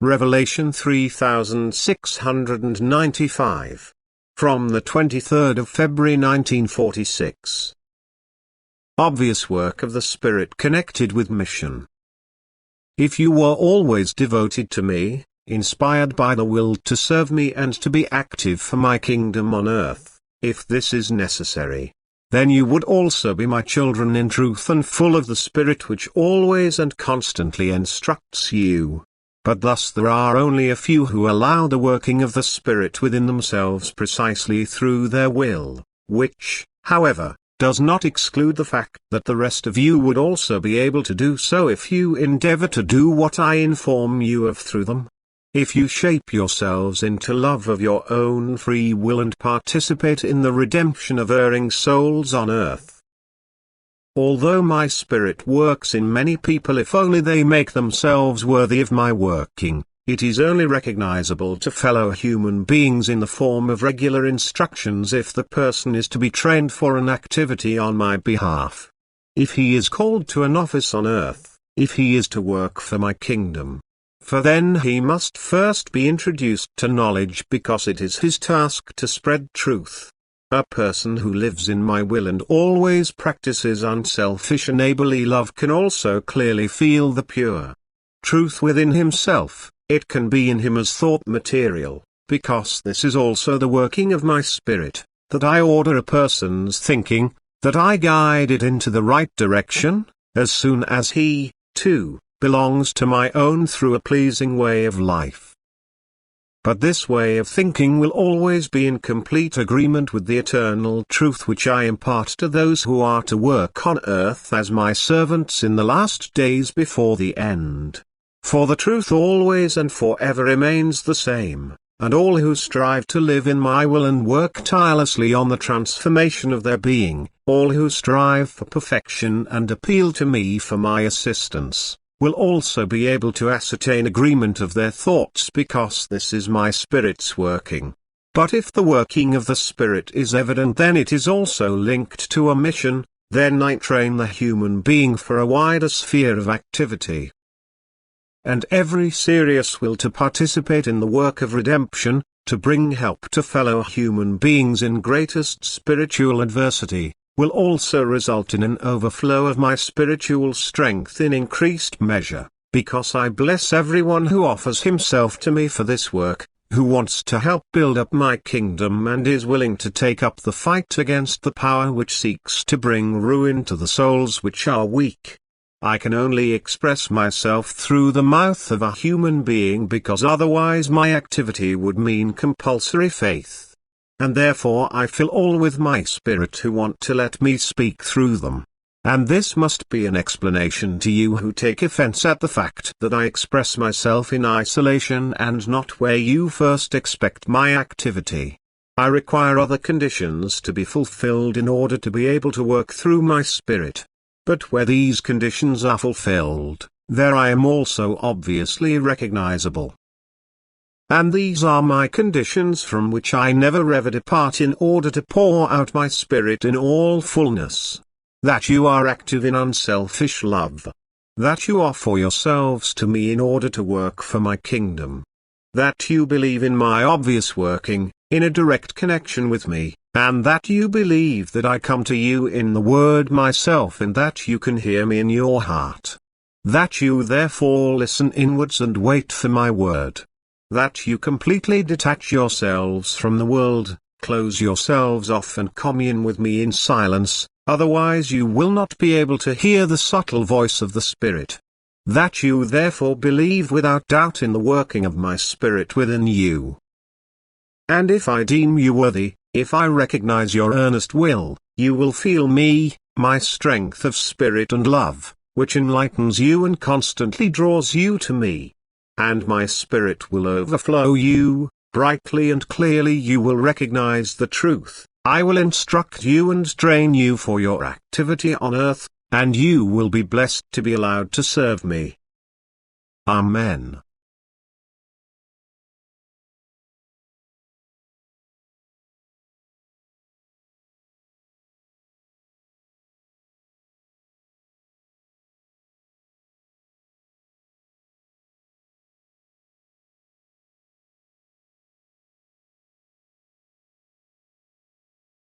Revelation 3695. From the 23rd of February 1946. Obvious work of the Spirit connected with mission. If you were always devoted to me, inspired by the will to serve me and to be active for my kingdom on earth, if this is necessary, then you would also be my children in truth and full of the Spirit which always and constantly instructs you. But thus there are only a few who allow the working of the Spirit within themselves precisely through their will, which, however, does not exclude the fact that the rest of you would also be able to do so if you endeavor to do what I inform you of through them. If you shape yourselves into love of your own free will and participate in the redemption of erring souls on earth. Although my Spirit works in many people if only they make themselves worthy of my working, it is only recognizable to fellow human beings in the form of regular instructions if the person is to be trained for an activity on my behalf. If he is called to an office on earth, if he is to work for my kingdom. For then he must first be introduced to knowledge because it is his task to spread truth. A person who lives in my will and always practices unselfish and neighborly love can also clearly feel the pure truth within himself. It can be in him as thought material, because this is also the working of my Spirit, that I order a person's thinking, that I guide it into the right direction, as soon as he, too, belongs to my own through a pleasing way of life. But this way of thinking will always be in complete agreement with the eternal truth which I impart to those who are to work on earth as my servants in the last days before the end. For the truth always and forever remains the same, and all who strive to live in my will and work tirelessly on the transformation of their being, all who strive for perfection and appeal to me for my assistance, will also be able to ascertain agreement of their thoughts because this is my Spirit's working. But if the working of the Spirit is evident, then it is also linked to a mission, then I train the human being for a wider sphere of activity. And every serious will to participate in the work of redemption, to bring help to fellow human beings in greatest spiritual adversity, will also result in an overflow of my spiritual strength in increased measure, because I bless everyone who offers himself to me for this work, who wants to help build up my kingdom and is willing to take up the fight against the power which seeks to bring ruin to the souls which are weak. I can only express myself through the mouth of a human being because otherwise my activity would mean compulsory faith. And therefore I fill all with my Spirit who want to let me speak through them. And this must be an explanation to you who take offense at the fact that I express myself in isolation and not where you first expect my activity. I require other conditions to be fulfilled in order to be able to work through my Spirit. But where these conditions are fulfilled, there I am also obviously recognizable. And these are my conditions from which I never ever depart in order to pour out my Spirit in all fullness. That you are active in unselfish love. That you offer yourselves to me in order to work for my kingdom. That you believe in my obvious working, in a direct connection with me, and that you believe that I come to you in the Word myself and that you can hear me in your heart. That you therefore listen inwards and wait for my word. That you completely detach yourselves from the world, close yourselves off and commune with me in silence, otherwise you will not be able to hear the subtle voice of the Spirit. That you therefore believe without doubt in the working of my Spirit within you. And if I deem you worthy, if I recognize your earnest will, you will feel me, my strength of spirit and love, which enlightens you and constantly draws you to me. And my Spirit will overflow you, brightly and clearly you will recognize the truth. I will instruct you and train you for your activity on earth, and you will be blessed to be allowed to serve me. Amen.